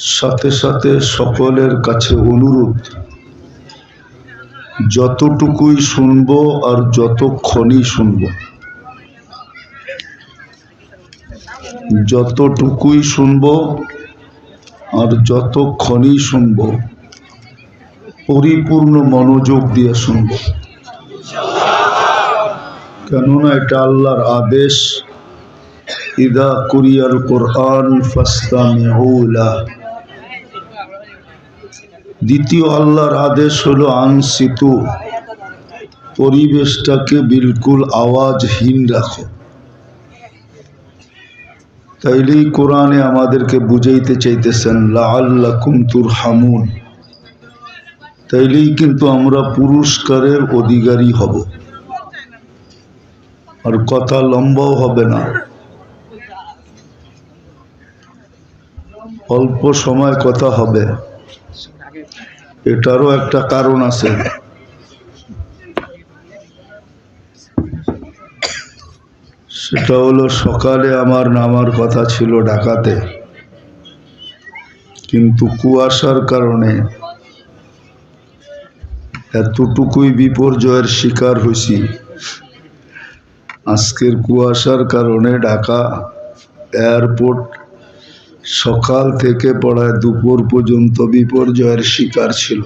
সাথে সাথে সকলের কাছে অনুরোধ, যতটুকুই শুনবো আর যতক্ষণই শুনবো, যতটুকুই শুনবো আর যতক্ষণই শুনবো, পরিপূর্ণ মনোযোগ দিয়ে শুনবো। কেননা এটা আল্লাহর আদেশ, ইদা কুরিয়াল কোরআন ফাসতামিউ লাহু। দ্বিতীয় আল্লাহর আদেশ হলো আনসিতু, পরিবেশটাকে বিলকুল আওয়াজহীন রাখো। তাইলেই কোরআনে আমাদেরকে বুঝাইতে চাইতেছেন লাআল্লাকুম তুরহামুন, তাইলেই কিন্তু আমরা পুরস্কারের অধিকারী হব। আর কথা লম্বাও হবে না, অল্প সময় কথা হবে। এটারও একটা কারণ আছে। সেটা হলো সকালে আমার নামার কথা ছিল ঢাকাতে, কিন্তু কুয়াশার কারণে এতটুকুই বিপর্যয়ের শিকার হয়েছি। আজকের কুয়াশার কারণে ঢাকা এয়ারপোর্ট সকাল থেকে পড়ায় দুপুর পর্যন্ত বিপর্যয়ের শিকার ছিল।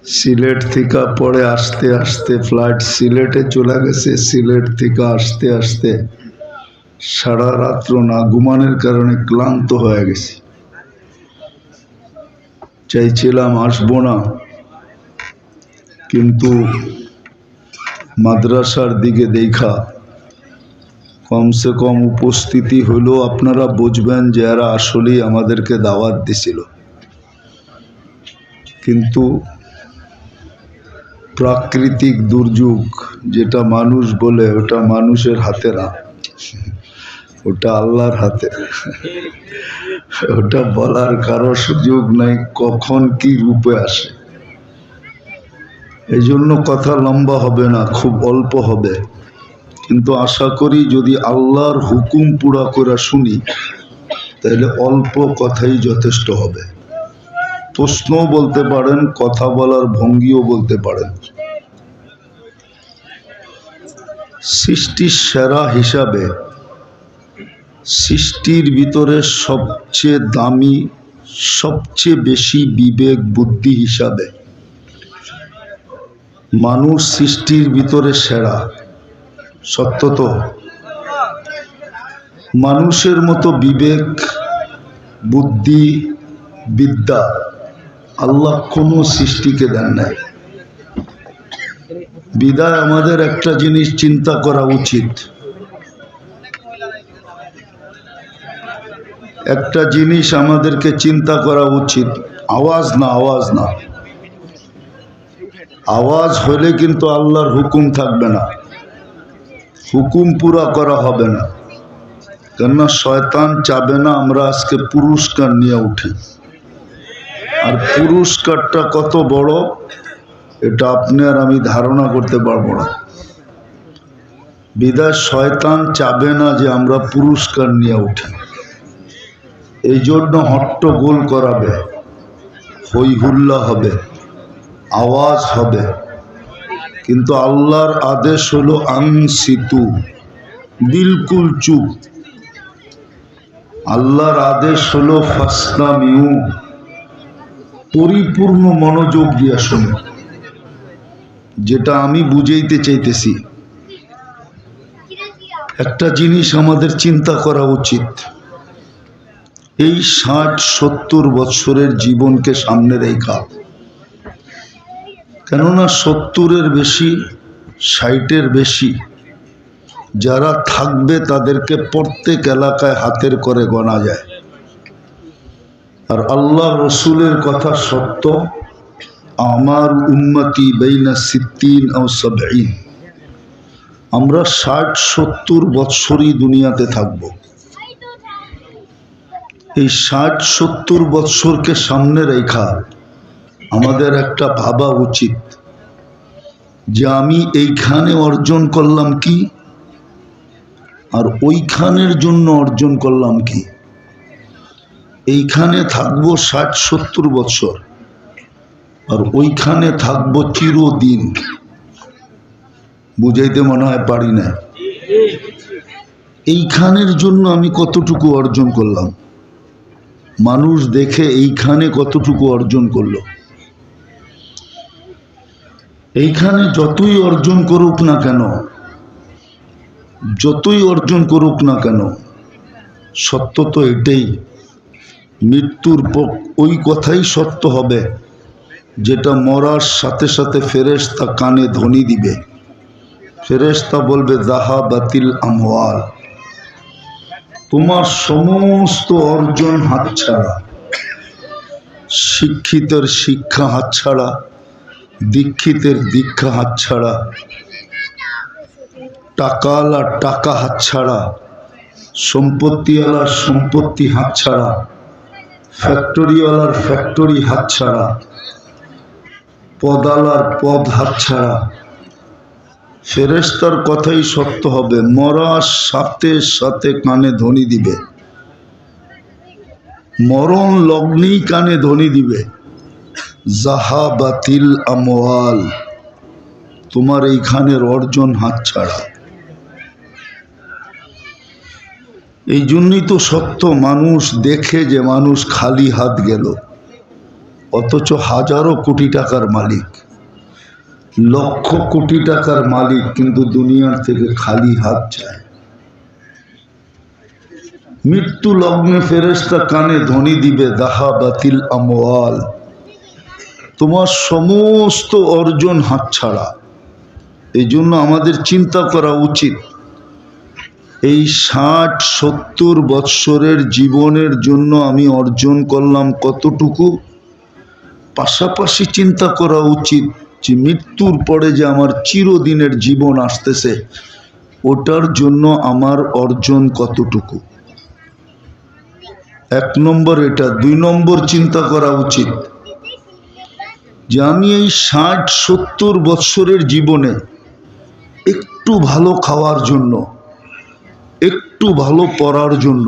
সিলেট থেকে পরে আসতে আসতে ফ্লাইট সিলেটে চলে গেছে, সিলেট থেকে আসতে আসতে সারা রাত্র না ঘুমানোর কারণে ক্লান্ত হয়ে গেছি। চাইছিলাম আসবো না, কিন্তু মাদ্রাসার দিকে দেখা কমসে কম উপস্থিতি হলেও আপনারা বুঝবেন যে এরা আসলেই আমাদেরকে দাওয়াত দিছিল। কিন্তু প্রাকৃতিক দুর্যোগ যেটা মানুষ বলে, ওটা মানুষের হাতে না, ওটা আল্লাহর হাতে। ওটা বলার কারো সুযোগ নাই কখন কি রূপে আসে। এই জন্য কথা লম্বা হবে না, খুব অল্প হবে। কিন্তু আশা করি যদি আল্লাহর হুকুম পুরা করে শুনি তাহলে অল্প কথাই যথেষ্ট হবে। প্রশ্নও বলতে পারেন, কথা বলার ভঙ্গিও বলতে পারেন। সৃষ্টির সেরা হিসাবে, সৃষ্টির ভিতরে সবচেয়ে দামি, সবচেয়ে বেশি বিবেক বুদ্ধি হিসাবে মানুষ সৃষ্টির ভিতরে সেরা। সত্য তো? মানুষের মতো বিবেক, বুদ্ধি, বিদ্যা আল্লাহ কোনো সৃষ্টিকে দেন নাই। বিদায় আমাদের একটা জিনিস চিন্তা করা উচিত, একটা জিনিস আমাদেরকে চিন্তা করা উচিত। আওয়াজ না, আওয়াজ না, আওয়াজ হলে কিন্তু আল্লাহর হুকুম থাকবে না, হুকুম পুরা করা হবে না। কেননা শয়তান চাবে না আমরা আজকে পুরস্কার নিয়ে উঠি। আর পুরস্কারটা কত বড় এটা আপনি আর আমি ধারণা করতে পারবো না। বিদায় শয়তান চাবে না যে আমরা পুরস্কার নিয়ে উঠি। এই জন্য হট্টগোল করাবে, হই হুল্লা হবে, আওয়াজ হবে। কিন্তু আল্লাহর আদেশ হলো আনসিতু, বিলকুল চুপ। আল্লাহর আদেশ হলো ফাসতামিউ, পরিপূর্ণ মনোযোগ দিয়ে শোনো। যেটা আমি বুঝাইতে চাইতেছি, একটা জিনিস আমাদের চিন্তা করা উচিত। এই 60-70 বৎসরের জীবনকে সামনে রেখা, কেননা 70-এর বেশি, 60-এর বেশি যারা থাকবে তাদেরকে প্রত্যেক এলাকায় হাতের করে গোনা যায়। আর আল্লাহ রসুলের কথা সত্য, আমার উম্মতি বাইনা 60 ও 70। আমরা 60-70 বৎসরই দুনিয়াতে থাকব। এই 60-70 বৎসরকে সামনে রেখা আমাদের একটা ভাবা উচিত যে আমি এইখানে অর্জন করলাম কি, আর ওইখানের জন্য অর্জন করলাম কি? এইখানে থাকবো 60-70 বছর, আর ওইখানে থাকবো চিরদিন। বুঝাইতে মনে হয় পারি না। এইখানের জন্য আমি কতটুকু অর্জন করলাম, মানুষ দেখে এইখানে কতটুকু অর্জন করলো। এইখানে যতই অর্জন করুক না কেন, যতই অর্জন করুক না কেন, সত্য তো এটাই, মৃত্যুর পর ওই কথাই সত্য হবে যেটা মরার সাথে সাথে ফেরেশতা কানে ধ্বনি দিবে। ফেরেশতা বলবে যাহাবাতিল আমওয়াল, তোমার সমস্ত অর্জন হাতছাড়া। শিক্ষিতের শিক্ষা হাতছাড়া, দীক্ষিতের দীক্ষা হাতছাড়া, টাকাওয়ালার টাকা হাতছাড়া, সম্পত্তিওয়ালার সম্পত্তি হাতছাড়া, ফ্যাক্টরিওয়ালার ফ্যাক্টরি হাতছাড়া, পদালার পদ হাতছাড়া। ফেরেশতার কথাই সত্য হবে, মরার সাথে সাথে কানে ধ্বনি দিবে, মরণ লগ্নেই কানে ধ্বনি দিবে, যাহাবাতিল আমওয়াল, তোমার এইখানের অর্জন হাতছাড়া। এই জন্যই তো সত্য, মানুষ দেখে যে মানুষ খালি হাত গেল, অথচ হাজারো কোটি টাকার মালিক, লক্ষ কোটি টাকার মালিক, কিন্তু দুনিয়ার থেকে খালি হাত চায়। মৃত্যু লগ্নে ফেরেশতা কানে ধ্বনি দিবে যাহাবাতিল আমওয়াল, তোমার সমস্ত অর্জন হাতছাড়া। এই জন্য আমাদের চিন্তা করা উচিত, এই 60-70 বৎসরের জীবনের জন্য আমি অর্জন করলাম কতটুকু। পাশাপাশি চিন্তা করা উচিত যে মৃত্যুর পরে যে আমার চিরদিনের জীবন আসতেছে, ওটার জন্য আমার অর্জন কতটুকু। 1 নম্বর এটা। 2 নম্বর চিন্তা করা উচিত যে আমি এই 60-70 বৎসরের জীবনে একটু ভালো খাওয়ার জন্য, একটু ভালো পড়ার জন্য,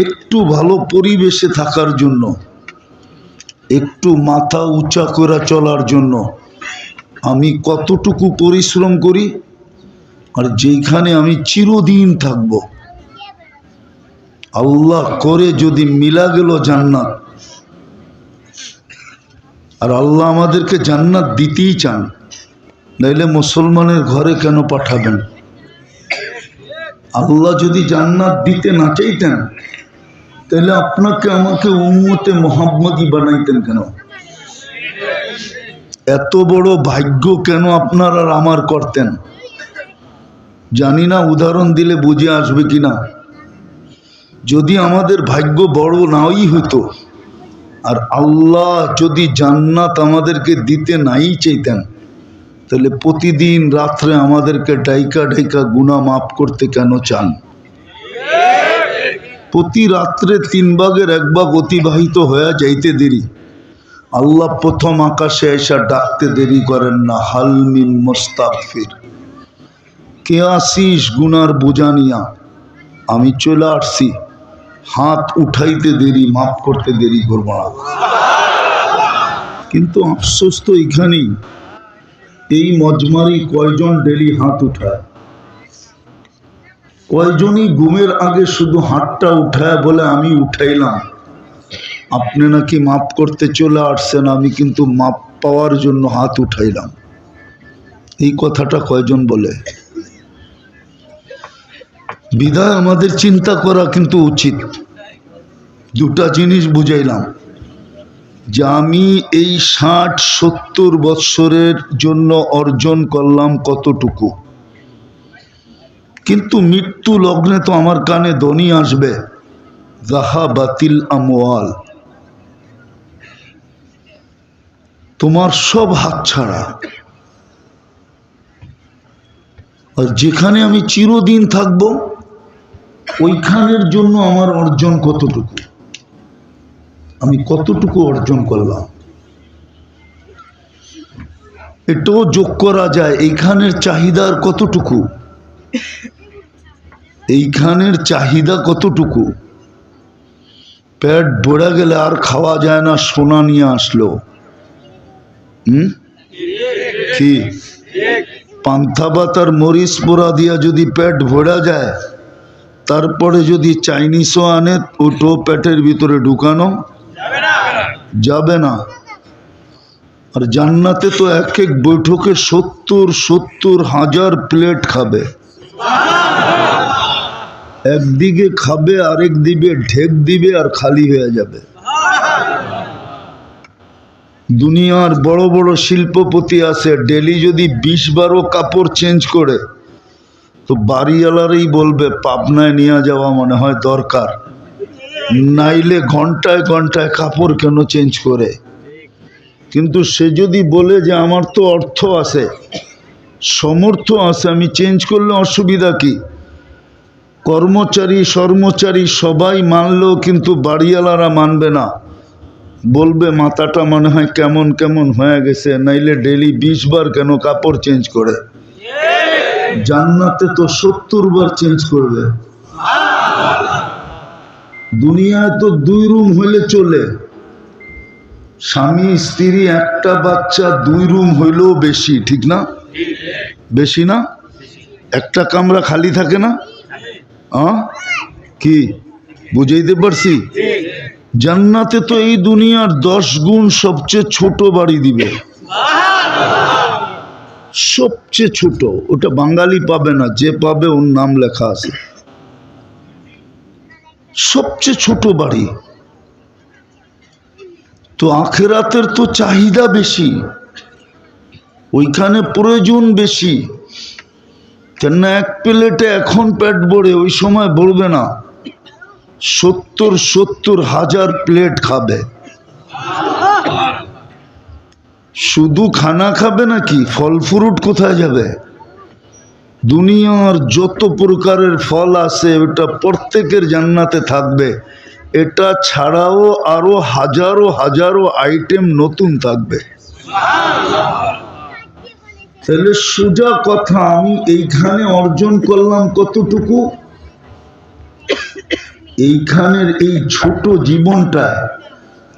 একটু ভালো পরিবেশে থাকার জন্য, একটু মাথা উঁচা করে চলার জন্য আমি কতটুকু পরিশ্রম করি। আর যেখানে আমি চিরদিন থাকব, আল্লাহ করে যদি মিলা গেল জান্নাত, আর আল্লাহ আমাদেরকে জান্নাত দিতেই চান, নাইলে মুসলমানের ঘরে কেন পাঠাবেন? আল্লাহ যদি জান্নাত দিতে না চাইতেন, তাহলে আপনাকে আমাকে উম্মতে মুহাম্মদী বানাইতেন কেন? এত বড় ভাগ্য কেন আপনার আর আমার করতেন? জানি না উদাহরণ দিলে বুঝে আসবে কিনা। যদি আমাদের ভাগ্য বড় নাই হইতো, আর আল্লাহ যদি জান্নাত আমাদেরকে দিতে নাই চাইতেন, তাহলে প্রতিদিন রাত্রে আমাদেরকে ডাইকা ডাইকা গুনাহ মাফ করতে কেন চান? প্রতি রাত্রে 3 ভাগের 1 ভাগ অতিবাহিত হয়ে যাইতে দেরি, আল্লাহ প্রথম আকাশে এসে ডাকতে দেরি করেন না, হাল মিন মুস্তাগফির, কে আসিস গুনার বোঝা নিয়া? আমি চলে আসছি, হাত উঠাইতে দেরি, মাফ করতে দেরি করব না। কিন্তু আফসোস তো এখানেই, এই মজমারি কয়জন ডেলি হাত উঠায়? কয়জনই ঘুমের আগে শুধু হাতটা উঠায় বলে আমি উঠাইলাম, আপনি নাকি মাফ করতে চলে আসছেন, আমি কিন্তু মাপ পাওয়ার জন্য হাত উঠাইলাম। এই কথাটা কয়জন বলে? বিধায় আমাদের চিন্তা করা কিন্তু উচিত। 2টা জিনিস বুঝাইলাম, যে আমি এই 60-70 বৎসরের জন্য অর্জন করলাম কতটুকু। কিন্তু মৃত্যু লগ্নে তো আমার কানে ধ্বনি আসবে, যাহাবাতিল আমওয়াল, তোমার সব হাতছাড়া। আর যেখানে আমি চিরদিন থাকব, ওইখানের জন্য আমার অর্জন কতটুকু, আমি কতটুকু অর্জন করলাম। এটাও যোগ করা যায়, এইখানের চাহিদার কতটুকু। এইখানের চাহিদা কতটুকু? পেট ভরে গেলে আর খাওয়া যায় না, সোনা নিয়ে আসলো। কি পান্থা ভাত আর মরিচ পোড়া দিয়া যদি পেট ভরা যায়, তারপরে যদি চাইনিজও আনে, ওটো পেটের ভিতরে ঢুকানো যাবে না। আর জান্নাতে তো এক এক বৈঠকে 70,000 প্লেট খাবে। একদিকে খাবে, আরেক দিকে ঢেক দিবে আর খালি হয়ে যাবে। দুনিয়ার বড় বড় শিল্পপতি আছে, ডেলি যদি 20-12 কাপড় চেঞ্জ করে, তো বাড়িওয়ালারই বলবে পাবনায় নিয়ে যাওয়া মনে হয় দরকার, নাইলে ঘন্টায় ঘন্টায় কাপড় কেন চেঞ্জ করে। কিন্তু সে যদি বলে যে আমার তো অর্থ আছে, সমর্থ আছে, আমি চেঞ্জ করলে অসুবিধা কি, কর্মচারী সবাই মানলেও কিন্তু বাড়িওয়ালারা মানবে না, বলবে মাথাটা মনে হয় কেমন কেমন হয়ে গেছে, নাইলে ডেলি 20 বার কেন কাপড় চেঞ্জ করে। জান্নাতে তো 70 বার চেঞ্জ করবে। দুনিয়ায় তো 2 রুম হইলে চলে, স্বামী স্ত্রী একটা বাচ্চা, 2 রুম হইলেও বেশি, ঠিক না? বেশি না? একটা কামরা খালি থাকে না? কি বুঝাইতে পারছি? জান্নাতে তো এই দুনিয়ার 10 গুণ সবচেয়ে ছোট বাড়ি দিবে, সবচেয়ে ছোট। ওটা বাঙালি পাবে না, যে পাবে ওর নাম লেখা আছে। সবচেয়ে ছোট বাড়ি। তো আখিরাতের তো চাহিদা বেশি, ওইখানে প্রয়োজন বেশি। কেননা এক প্লেটে এখন পেট ভরে, ওই সময় ভরবে না, 70,000 প্লেট খাবে। শুধু খানা খাবে নাকি, ফল ফ্রুট কোথায় যাবে? দুনিয়ার যত প্রকারের ফল আছে, ওটা প্রত্যেকের জান্নাতে থাকবে। এটা ছাড়াও আরো হাজারো হাজারো আইটেম নতুন থাকবে। তাহলে সোজা কথা, আমি এইখানে অর্জন করলাম কতটুকু? এইখানের এই ছোট জীবনটা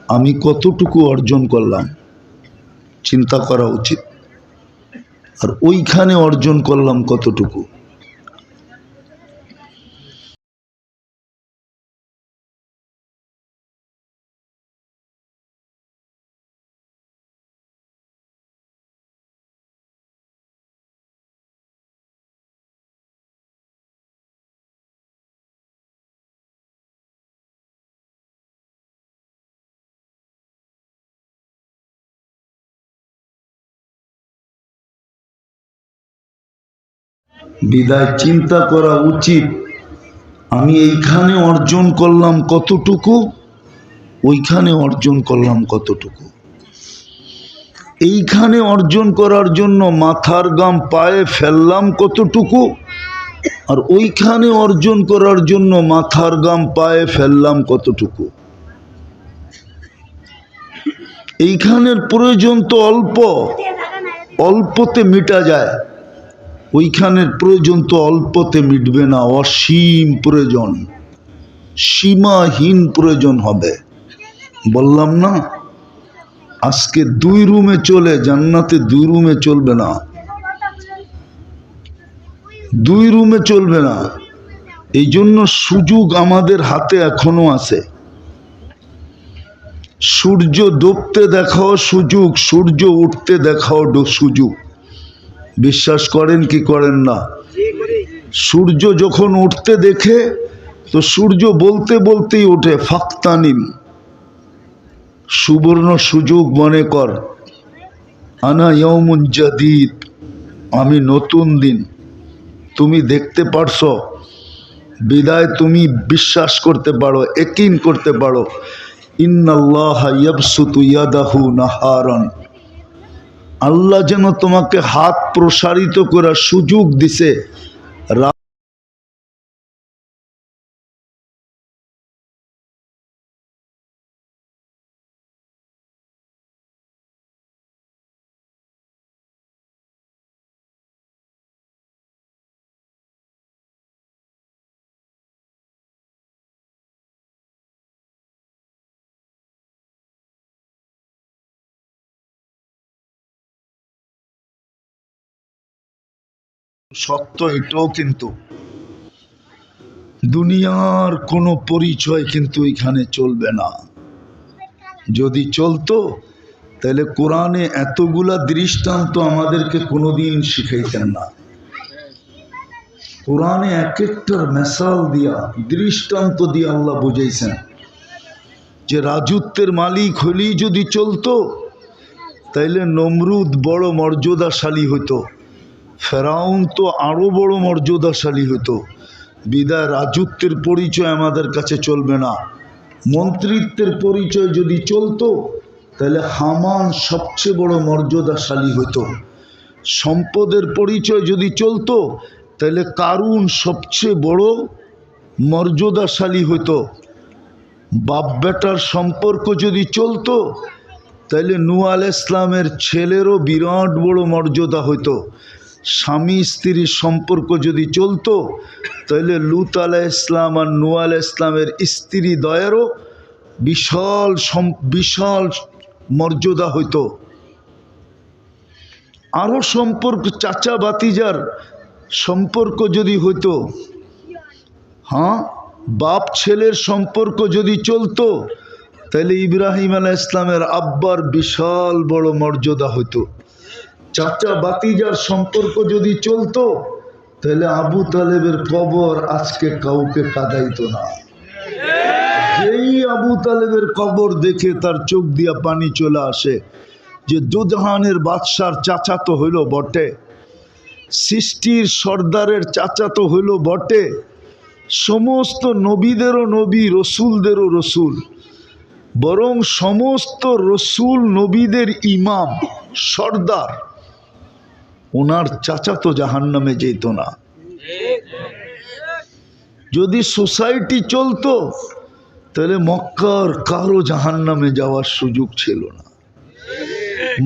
আমি কতটুকু অর্জন করলাম, চিন্তা করা উচিত। আর ওইখানে অর্জন করলাম কতটুকু। বিদায় চিন্তা করা উচিত, আমি এইখানে অর্জন করলাম কতটুকু, ওইখানে অর্জন করলাম কতটুকু। এইখানে অর্জন করার জন্য মাথার গাম পায়ে ফেললাম কতটুকু, আর ওইখানে অর্জন করার জন্য মাথার গাম পায়ে ফেললাম কতটুকু। এইখানের প্রয়োজন তো অল্প, অল্পতে মিটা যায়। ওইখানের প্রয়োজন তো অল্পতে মিটবে না, অসীম প্রয়োজন, সীমাহীন প্রয়োজন হবে। বললাম না, আজকে 2 রুমে চলে, জান্নাতে 2 রুমে চলবে না, 2 রুমে চলবে না। এই জন্য সুযোগ আমাদের হাতে এখনো আছে। সূর্য ডুবতে দেখাও সুযোগ, সূর্য উঠতে দেখাও সুযোগ। বিশ্বাস করেন কি করেন না? সূর্য যখন উঠতে দেখে, তো সূর্য বলতে বলতেই ওঠে, ফাক্তানিম, সুবর্ণ সুযোগ মনে কর, আনা ইয়াউমুন জাদীদ, আমি নতুন দিন। তুমি দেখতে পারছো, বিদায় তুমি বিশ্বাস করতে পারো, ইয়াকিন করতে পারো, ইন্নাল্লাহা ইয়াবসুতু ইয়াদাহু নাহারান, আল্লাহ যেন তোমাকে হাত প্রসারিত করার সুযোগ দিছে। সত্য এটাও কিন্তু দুনিয়ার কোনো পরিচয় কিন্তু এখানে চলবে না। যদি চলতো তাহলে কোরআনে এতগুলা দৃষ্টান্ত আমাদেরকে কোনোদিন শিখাইতেন না। কোরআনে এক একটার মেসাল দিয়া দৃষ্টান্ত দিয়ে আল্লাহ বুঝাইছেন যে রাজত্বের মালিক হলেই যদি চলতো তাইলে নমরুদ বড় মর্যাদাশালী হইতো, ফেরাউন তো আরো বড় মর্যাদাশালী হইতো। বিদায় রাজত্বের পরিচয় আমাদের কাছে চলবে না। মন্ত্রিত্বের পরিচয় যদি চলতো তাহলে হামান সবচেয়ে বড় মর্যাদাশালী হইতো। সম্পদের পরিচয় যদি চলতো তাহলে কারুন সবচেয়ে বড় মর্যাদাশালী হইতো। বাপ বেটার সম্পর্ক যদি চলতো তাহলে নূহ আলাইহিস ইসলামের ছেলেরও বিরাট বড় মর্যাদা হইতো। স্বামী স্ত্রীর সম্পর্ক যদি চলতো তাহলে লূত আলাইহিস ইসলাম আর নূহ আলাইহিস ইসলামের স্ত্রী দ্বয়েরও বিশাল মর্যাদা হইতো। আরো সম্পর্ক চাচা ভাতিজার সম্পর্ক যদি হইতো, হ্যাঁ, বাপ ছেলের সম্পর্ক যদি চলতো তাহলে ইব্রাহিম আলাইহিস ইসলামের আব্বার বিশাল বড় মর্যাদা হইতো। চাচা ভাতিজার সম্পর্ক যদি চলতো তাহলে আবু তালেবের কবর আজকে কাউকে কাঁদাইতো না। যেই আবু তালেবের কবর দেখে তার চোখ দিয়া পানি চলে আসে যে দুজাহানের বাদশার চাচা তো হইল বটে, সৃষ্টির সর্দারের চাচা তো হইল বটে, সমস্ত নবীদেরও নবী, রসুলদেরও রসুল, বরং সমস্ত রসুল নবীদের ইমাম সর্দার, ওনার চাচা তো জাহান্নামে যেত না। যদি সোসাইটি চলতো তাহলে মক্কার কারো জাহান্নামে যাওয়ার সুযোগ ছিল না।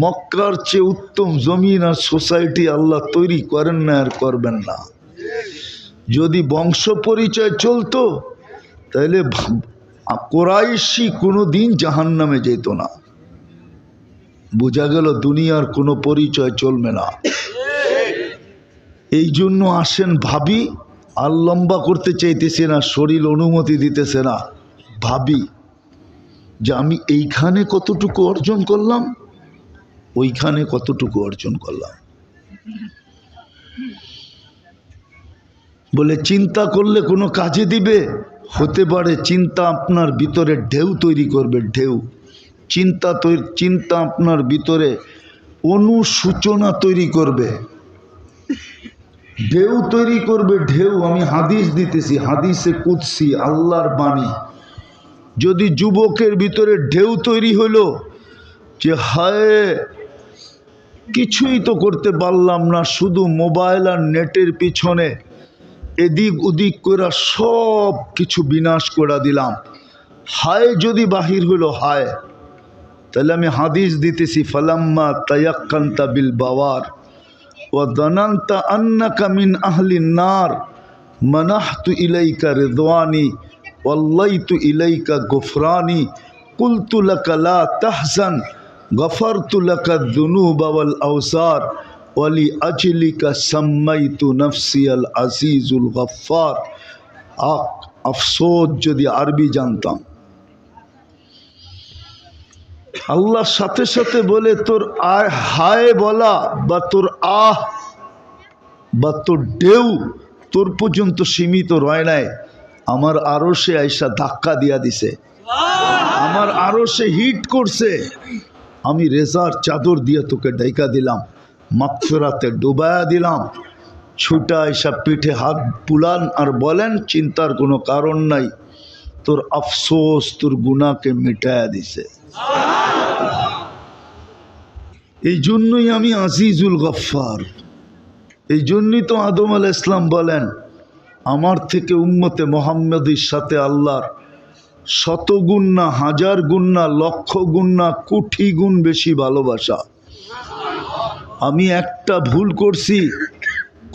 মক্কার চেয়ে উত্তম জমিন আর সোসাইটি আল্লাহ তৈরি করেন না আর করবেন না। যদি বংশ পরিচয় চলতো তাহলে কোরাইশি কোনো দিন জাহান্নামে যেত না। বোঝা গেল দুনিয়ার কোনো পরিচয় চলবে না। এই জন্য আসেন ভাবি, আর লম্বা করতে চাইতেছি না, শরীর অনুমতি দিতেছে না, ভাবি যে আমি এইখানে কতটুকু অর্জন করলাম, ওইখানে কতটুকু অর্জন করলাম। বলে চিন্তা করলে কোনো কাজে দিবে? হতে পারে চিন্তা আপনার ভিতরে ঢেউ তৈরি করবে, ঢেউ। চিন্তা আপনার ভিতরে অনুসূচনা তৈরি করবে, ঢেউ তৈরি করবে, ঢেউ। আমি হাদিস দিতেছি, হাদিসে কুদসি, আল্লাহর বাণী। যদি যুবকের ভিতরে ঢেউ তৈরি হলো যে হায় কিছুই তো করতে পারলাম না, শুধু মোবাইল আর নেটের পিছনে এদিক ওদিক করে সব কিছু বিনাশ করে দিলাম, হায় যদি বাহির হলো হায়, তাহলে আমি হাদিস দিতেছি, ফালাম্মা তায়াক্কানতা বিল বাওয়ার ওয়া দানানতা আন্নাকা মিন আহলিন নার মানাহতু ইলাইকা রিদওয়ানি ওয়াল্লাইতু ইলাইকা গুফরানি কুলতু লাকা লা তাহজান গফারতু লাকা যুনুবা ওয়াল আওসার ওয়ালি আজলিকা সাম্মাইতু নফসি আল আজিজুল গফফার। আফসোস যদি আরবি জানতাম। আল্লাহর সাথে সাথে বলে তোর হায় বলা বা তোর আহ বা তোর ঢেউ তোর পর্যন্ত সীমিত রয় নাই, আমার আরো সে আইসা ধাক্কা দিয়া দিছে, আমার আরো সে হিট করছে। আমি রেজার চাদর দিয়ে তোকে ডাইকা দিলাম, মাগফিরাতে ডুবায়া দিলাম। ছুটা আইসা পিঠে হাত বুলান আর বলেন চিন্তার কোনো কারণ নাই, তোর আফসোস তোর গুনাহকে মিটায়া দিছে। এই জন্যই আমি আজিজুল গফফার। এই জন্যই তো আদম আলাইহিস ইসলাম বলেন আমার থেকে উম্মতে মুহাম্মাদির সাথে আল্লাহর 100 গুণ না, 1000 গুণ না, লক্ষ গুণ না, কোটি গুণ বেশি ভালোবাসা। আমি একটা ভুল করছি,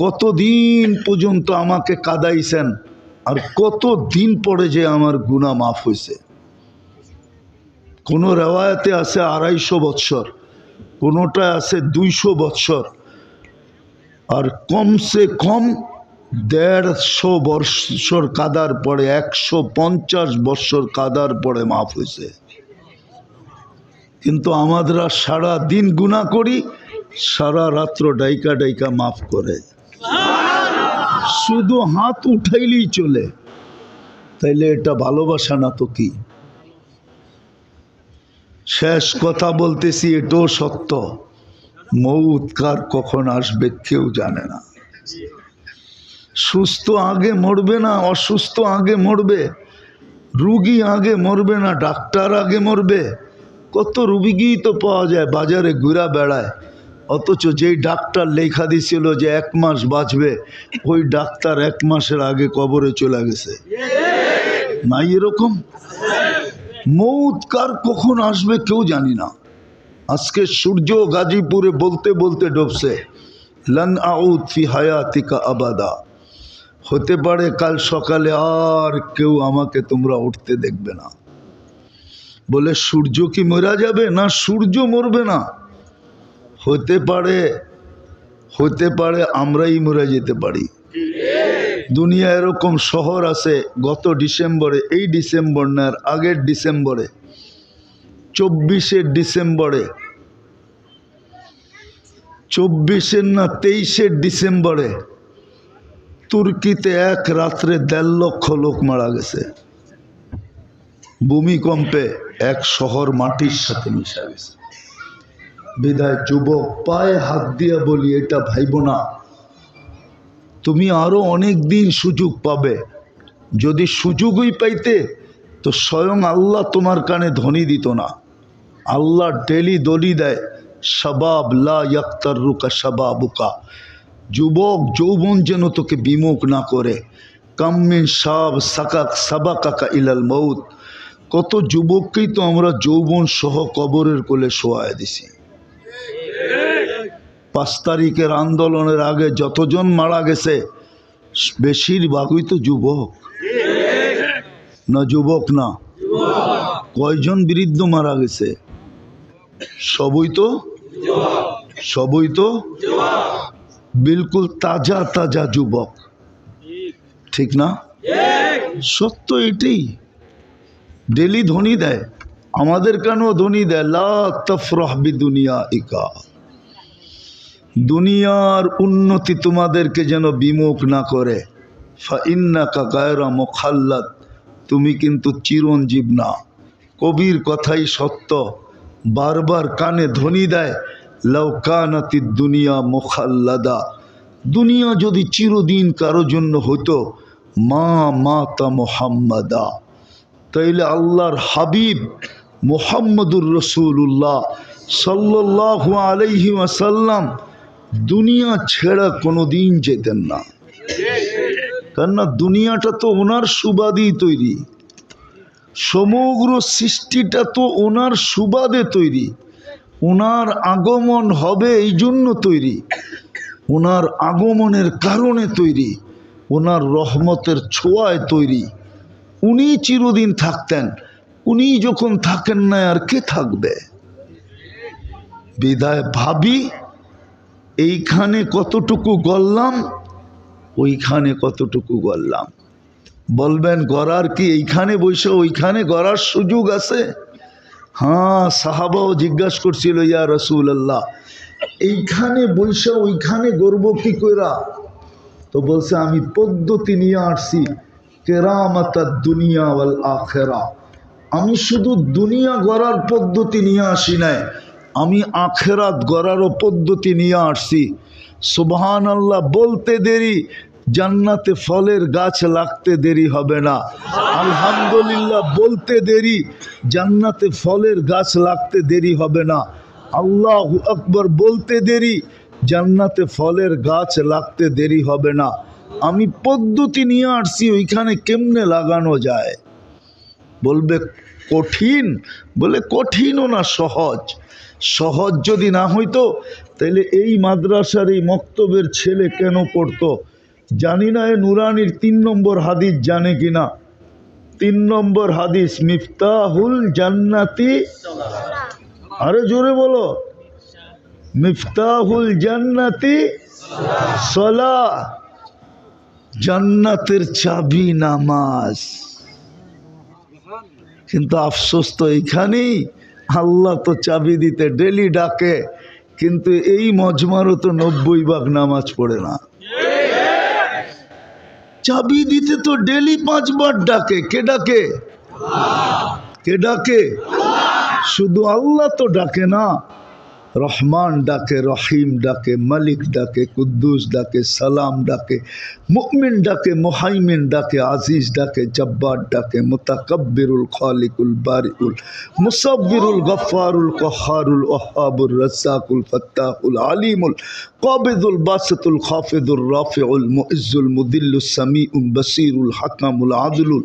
কতদিন পর্যন্ত আমাকে কাঁদাইছেন, আর কত দিন পরে যে আমার গুনাহ মাফ হয়েছে। কোনো রেওয়ায়তে আছে 250 বৎসর, কোনোটা আছে 200 বৎসর। আর কমসে কম 150 বৎসর কাদার পরে 150 বৎসর কাদার পরে মাফ হয়েছে। কিন্তু আমরা সারা দিন গুনাহ করি, সারা রাত্র ডাইকা ডাইকা মাফ করে, শুধু হাত উঠাইলেই চলে। তাইলে এটা ভালোবাসা না তো কি? শেষ কথা বলতেছি, এটাও সত্য, মৌত কার কখন আসবে কেউ জানে না। সুস্থ আগে মরবে না, অসুস্থ আগে মরবে, রুগী আগে মরবে না, ডাক্তার আগে মরবে। কত রুগী তো পাওয়া যায় বাজারে ঘুরা বেড়ায়, অথচ যেই ডাক্তার লেখা দিছিল যে 1 মাস বাঁচবে, ওই ডাক্তার 1 মাসের আগে কবরে চলে গেছে। নাই এরকম? মৌত কার কখন আসবে কেউ জানি না। আজকে সূর্য গাজীপুরে বলতে বলতে ডুবছে, লান আউদ ফি হায়াতিকা আবাদা। হতে পারে কাল সকালে আর কেউ আমাকে তোমরা উঠতে দেখবে না। বলে সূর্য কি মরা যাবে? না, সূর্য মরবে না। হতে পারে আমরাই মরে যেতে পারি। দুনিয়া এরকম শহর আছে, গত ডিসেম্বরে, এই ডিসেম্বর না আর আগের ডিসেম্বরে, 24শে ডিসেম্বরে, 24-এর না 23শে ডিসেম্বরে তুর্কিতে এক রাত্রে 1.5 লক্ষ লোক মারা গেছে। ভূমিকম্পে এক শহর মাটির সাথে মিশে গেছে। বিদায় যুবক পায়ে হাত দিয়া বলি, এটা ভাইব না, তুমি আরো অনেক দিন সুযোগ পাবে। যদি সুযোগই পাইতে তো স্বয়ং আল্লাহ তোমার কানে ধ্বনি দিত না। আল্লাহ ডেলি দলি দেয়, শাবাব লা ইয়াক্তারুকা শাবাবুকা, যুবক যৌবন যেন তোকে বিমুখ না করে। কাম্মিন শাব সাকাক সাবাকাকা ইলাল মৌত, কত যুবককেই তো আমরা যৌবন সহ কবরের কোলে শোয়ায় দিছি। 5 তারিখের আন্দোলনের আগে যতজন মারা গেছে বেশিরভাগই তো যুবক না? যুবক না? কয়জন বৃদ্ধ মারা গেছে? সবই তো বিলকুল তাজা তাজা যুবক, ঠিক না? সত্য এটাই। ডেলি ধ্বনি দেয়, আমাদের কেন ধ্বনি দেয়, লা তাফরাহ বিদুনিয়াইকা, দুনিয়ার উন্নতি তোমাদেরকে যেন বিমুখ না করে। ফাইন্নাকা গায়রা মুখাল্লাদ, তুমি কিন্তু চিরঞ্জীব না। কবির কথাই সত্য, বারবার কানে ধ্বনি দেয়, লাউ কানাতিদ দুনিয়া মুখাল্লাদা, দুনিয়া যদি চিরদিন কারো জন্য হতো, মা মাতা মুহাম্মাদা, তাইলে আল্লাহর হাবিব মুহাম্মদুর রাসূলুল্লাহ সাল্লাল্লাহু আলাইহি ওয়াসাল্লাম দুনিয়া ছেড়া কোনোদিন যেতেন না। কেননা দুনিয়াটা তো ওনার সুবাদেই তৈরি, সমগ্র সৃষ্টিটা তো ওনার সুবাদে তৈরি, ওনার আগমন হবে এই জন্য তৈরি, ওনার আগমনের কারণে তৈরি, ওনার রহমতের ছোঁয়ায় তৈরি। উনি চিরদিন থাকতেন, উনি যখন থাকেন না আর কে থাকবে? বিদায় ভাবি, এইখানে কতটুকু গড়লাম, ওইখানে কতটুকু গড়লাম। বলবেন গড়ার কি এইখানে বসে ওইখানে গড়ার সুযোগ আছে? হ্যাঁ, সাহাবাও জিজ্ঞাসা করছিল, ইয়া রাসূলুল্লাহ, এইখানে বসে ওইখানে গড়ব কি কইরা? তো বলছে, আমি পদ্ধতি নিয়ে আসছি, কেরামাতাদ দুনিয়া ওয়াল আখিরা। আমি শুধু দুনিয়া গড়ার পদ্ধতি নিয়ে আসি নাই, আমি আখেরাত গড়ারও পদ্ধতি নিয়ে আসছি। সুবহানাল্লাহ বলতে দেরি, জান্নাতে ফলের গাছ লাগতে দেরি হবে না। আলহামদুলিল্লাহ বলতে দেরি, জান্নাতে ফলের গাছ লাগতে দেরি হবে না। আল্লাহু আকবার বলতে দেরি, জান্নাতে ফলের গাছ লাগতে দেরি হবে না। আমি পদ্ধতি নিয়ে আসছি, ওইখানে কেমনে লাগানো যায়। বলবে কঠিন, বলে কঠিনও না, সহজ। সহজ যদি না হইতো তাহলে এই মাদ্রাসার এই মক্তবের ছেলে কেন পড়তো? জানি না এ নুরানির 3 নম্বর হাদিস জানে কিনা। 3 নম্বর হাদিস, মিফতাহুল জান্নাতি, আরে জোরে বলো, মিফতাহুল জান্নাতি সালাহ, জান্নাতের চাবি নামাজ। কিন্তু আফসোস তো এইখানেই, আল্লাহ তো চাবি দিতে ডেলি ডাকে, কিন্তু এই মজমারও তো 90 ভাগ নামাজ পড়ে না। চাবি দিতে তো ডেলি 5 বার ডাকে। কে ডাকে? কে ডাকে? শুধু আল্লাহ তো ডাকে না, রহমান ডাকে, রহিম ডাকে, মালিক ডাকে, কুদ্দুস ডাকে, সালাম ডাকে, মুমিন ডাকে, মুহাইমিন ডাকে, আজিজ ডাকে, জব্বার ডাকে, মুতাকাব্বিরুল খালিকুল বারিউল মুসাব্বিরুল গফফারুল কহারুল ওয়াহাবুর রাজ্জাকুল ফাত্তাহুল আলিমুল কাবিদুল বাসিতুল খাফিদুর রাফিউল মুইজ্জুল মুদিল্লুস সামিউল বাসিরুল হাকামুল আদলুল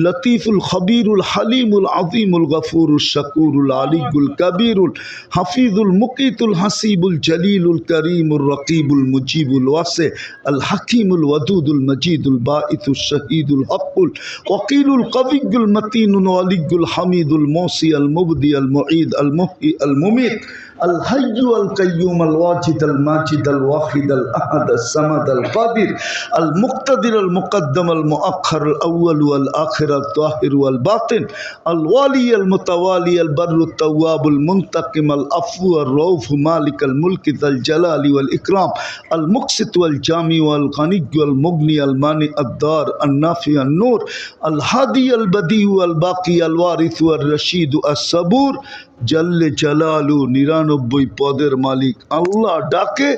লতীফুল খবীরুল হালিমুল আযীমুল গফুরুল শাকুরুল আলিয়ুল কবীরুল হাফিজুল মুকিতুল হাসিবুল জলিলুল করিমুর রকিবুল মুজিবুল ওয়াসি আল হাকিমুল ওয়াদুদুল মজিদুল বাঈসুল শহীদুল হকুল ওয়াকিলুল কবিয়ুল মতিনুল ওয়ালিয়ুল হামিদুল মুসি আল মুবদি আল মুঈদ আল মুহয়ি আল মুমীত আল হাইয়্যু আল কাইয়্যুম আল ওয়াজিদ আল মাজিদ আল ওয়াহিদ আল আহাদ আল সামাদ আল কাদির আল মুক্তাদির আল মুকদ্দম আল মুআখ্খার আল আউয়াল ওয়াল আখির আল তাহির ওয়াল বাতিন আল ওয়ালি আল মুতাওয়ালি আল বাররুত তাওয়াবুল মুনতাকিম আল আফু আর রউফ মালিক আল মুলক যাল জালালি ওয়াল ইকরাম আল মুকসিত ওয়াল জামি ওয়াল গনি ওয়াল মুগনি আল মানি আদ দার আল নাফি আল নূর আল হাদি আল বদি ওয়াল বাকি আল ওয়ারিস ওয়াল রশিদ আস সাবুর জাল্লে জালালু 99 পদের মালিক আল্লাহ ডাকে,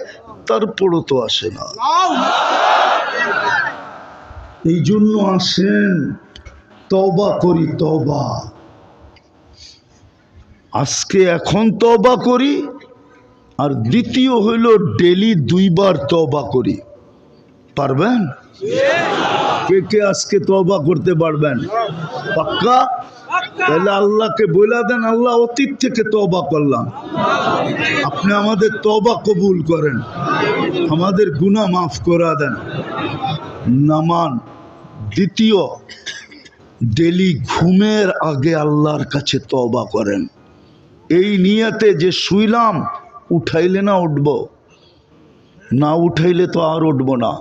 তারপরও তো আসে না। এই জন্য আসেন, তওবা করি। তওবা আজকে এখন তওবা করি, আর দ্বিতীয় হইল ডেলি 2 বার তওবা করি। পারবেন? কে কে আজকে তওবা করতে পারবেন? পাক্কা? তাহলে আল্লাহকে বলে দেন, আল্লাহ অতীত থেকে তওবা করলাম, আপনি আমাদের তওবা কবুল করেন, আমাদের গুনাহ মাফ করে দেন। নামান দ্বিতীয়, ডেলি ঘুমের আগে আল্লাহর কাছে তওবা করেন। এই নিয়তে যে শুইলাম, উঠাইলে না উঠব, না উঠাইলে তো আর উঠব না।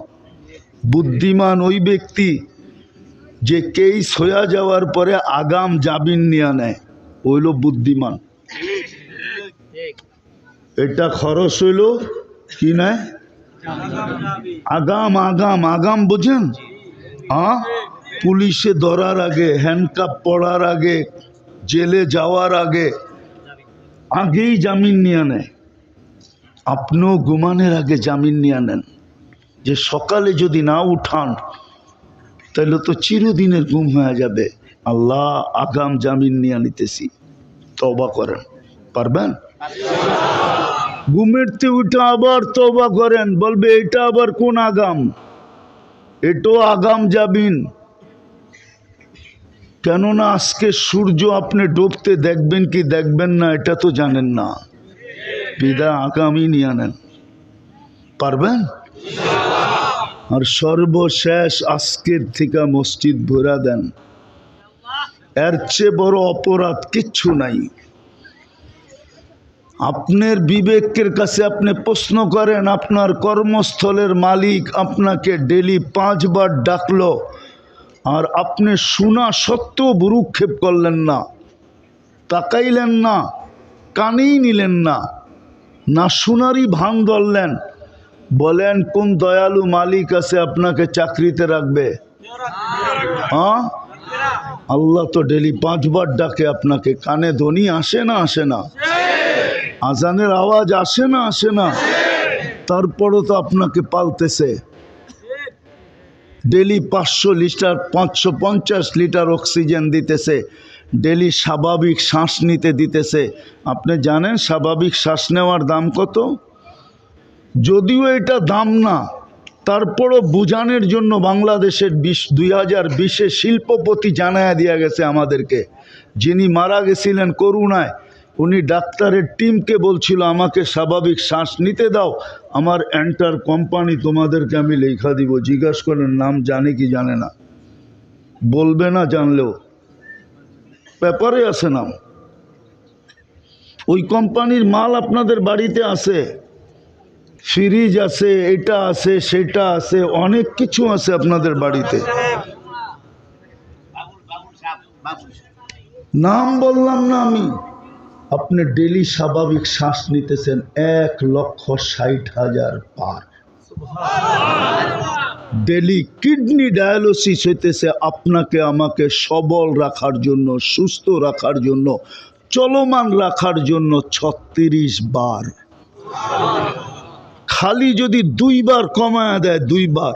বুদ্ধিমান ওই ব্যক্তি যে কেস হয়ে যাওয়ার পরে আগাম জামিন নিয়ে নেয়, হইল বুদ্ধিমান। এটা খরচ হইল কি নেয়? আগাম। আগাম আগাম বোঝেন? পুলিশে ধরার আগে, হ্যান্ডকাপ পড়ার আগে, জেলে যাওয়ার আগে, আগেই জামিন নিয়ে নেয়। আপনিও ঘুমানোর আগে জামিন নিয়ে নেন, যে সকালে যদি না উঠান তাহলে তো চিরদিনের ঘুম হয়ে যাবে। আল্লাহ আগাম জামিন নিয়ে নিতেছি, তওবা করেন। পারবেন? ঘুমেরতে উঠে আবার তওবা করেন, বলবে এটা আবার কোন আগাম? এটাও আগাম জামিন। কেননা আজকে সূর্য আপনি ডুবতে দেখবেন কি দেখবেন না এটা তো জানেন না, বিদায় আগামই নিয়ে নেন। পারবেন? আর সর্বশেষ আজকের থেকে মসজিদ ভরা দেন, এর চেয়ে বড় অপরাধ কিচ্ছু নাই। আপনার বিবেকের কাছে আপনি প্রশ্ন করেন, আপনার কর্মস্থলের মালিক আপনাকে ডেলি 5 বার ডাকলো, আর আপনি শোনা সত্ত্বেও ভ্রুক্ষেপ করলেন না, তাকাইলেন না, কানেই নিলেন না, না শোনারই ভান ধরলেন। বলেন কোন দয়ালু মালিক আছে আপনাকে চাকরিতে রাখবে? আল্লাহ তো ডেলি 5 বার ডাকে আপনাকে, কানে ধ্বনি আসে না? আসে না? আজানের আওয়াজ আসে না? আসে না? তারপরও তো আপনাকে পালতেছে। ডেলি 500 লিটার 550 লিটার অক্সিজেন দিতেছে, ডেলি স্বাভাবিক শ্বাস নিতে দিতেছে। আপনি জানেন স্বাভাবিক শ্বাস নেওয়ার দাম কত? যদিও এটা দাম না, তারপরও বুঝানোর জন্য বাংলাদেশের 2020-এ শিল্পপতি জানায়া দিয়া গেছে আমাদেরকে, যিনি মারা গেছিলেন করোনায়, উনি ডাক্তারের টিমকে বলছিল আমাকে স্বাভাবিক শ্বাস নিতে দাও, আমার এন্টার কোম্পানি তোমাদেরকে আমি লেখা দিব। জিজ্ঞাসা করেন নাম জানে কি জানে না, বলবে না, জানলেও পেপারে আছে নাম। ওই কোম্পানির মাল আপনাদের বাড়িতে আছে, ফ্রিজ আছে, এটা আছে, সেটা আছে, অনেক কিছু আছে আপনাদের বাড়িতে। নাম বললাম না আমি। আপনি ডেলি স্বাভাবিক শ্বাস নিতেছেন 1,60,000 পার। ডেলি কিডনি ডায়ালিসিস হইতেছে আপনাকে আমাকে সবল রাখার জন্য, সুস্থ রাখার জন্য, চলমান রাখার জন্য 36 বার। খালি যদি 2 বার কমায়া দেয়, 2 বার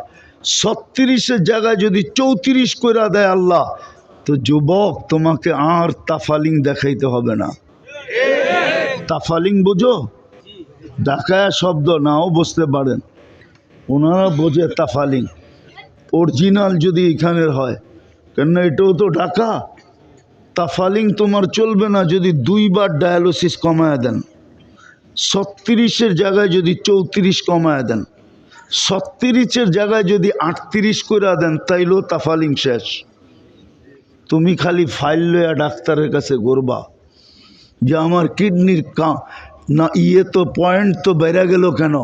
36-এর জায়গায় যদি 34 করে দেয় আল্লাহ, তো যুবক তোমাকে আর তাফালিং দেখাইতে হবে না। তাফালিং বোঝো? ঢাকায়া শব্দ, নাও বুঝতে পারেন, ওনারা বোঝে তাফালিং। অরিজিনাল যদি এখানের হয়, কেননা এটাও তো ঢাকা। তাফালিং তোমার চলবে না যদি 2 বার ডায়ালিসিস কমায়া দেন। 36-এর জায়গায় যদি 34 কমায়া দেন, 36-এর জায়গায় যদি 38 করে দেন, তাইলেও তাফালিং শেষ। তুমি খালি ফাইল লইয়া ডাক্তারের কাছে ঘুরবা যে আমার কিডনির না তো পয়েন্ট তো বেড়ে গেল কেন,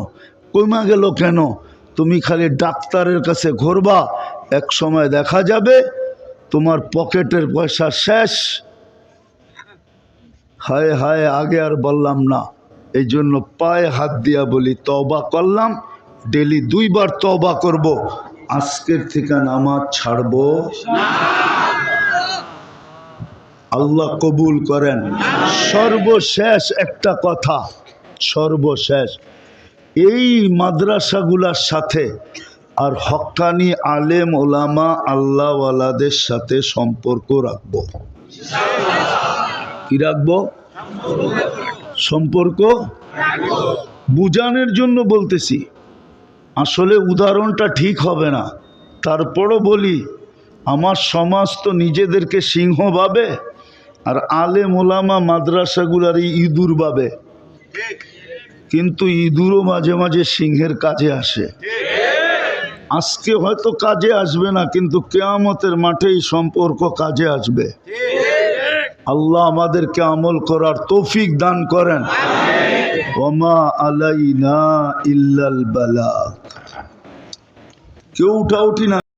কমা গেল কেন। তুমি খালি ডাক্তারের কাছে ঘুরবা, এক সময় দেখা যাবে তোমার পকেটের পয়সা শেষ। হায় হায়, আগে আর বললাম না, এই জন্য পায়ে হাত দিয়া বলি তওবা করলাম, ডেলি 2 বার তওবা করব, আজকের থেকে নামাজ ছাড়বো না। আল্লাহ কবুল করেন। সর্বশেষ একটা কথা, সর্বশেষ, এই মাদ্রাসাগুলার সাথে আর হক্কানি আলেম ওলামা আল্লাহওয়ালাদের সাথে সম্পর্ক রাখবো। কি রাখবো? সম্পর্ক বুঝানোর জন্য বলতেছি, আসলে উদাহরণটা ঠিক হবে না, তারপরও বলি, আমার সমাজ তো নিজেদেরকে সিংহ ভাবে, আর আলেম ওলামা মাদ্রাসাগুলার ইঁদুর ভাবে। কিন্তু ইঁদুরও মাঝে মাঝে সিংহের কাজে আসে। আজকে হয়তো কাজে আসবে না, কিন্তু কিয়ামতের মাঠে এই সম্পর্ক কাজে আসবে। আল্লাহ আমাদেরকে আমল করার তৌফিক দান করেন। ওমা আলাইনা ইল্লাল বালাগ। কেউ উঠাউঠি না।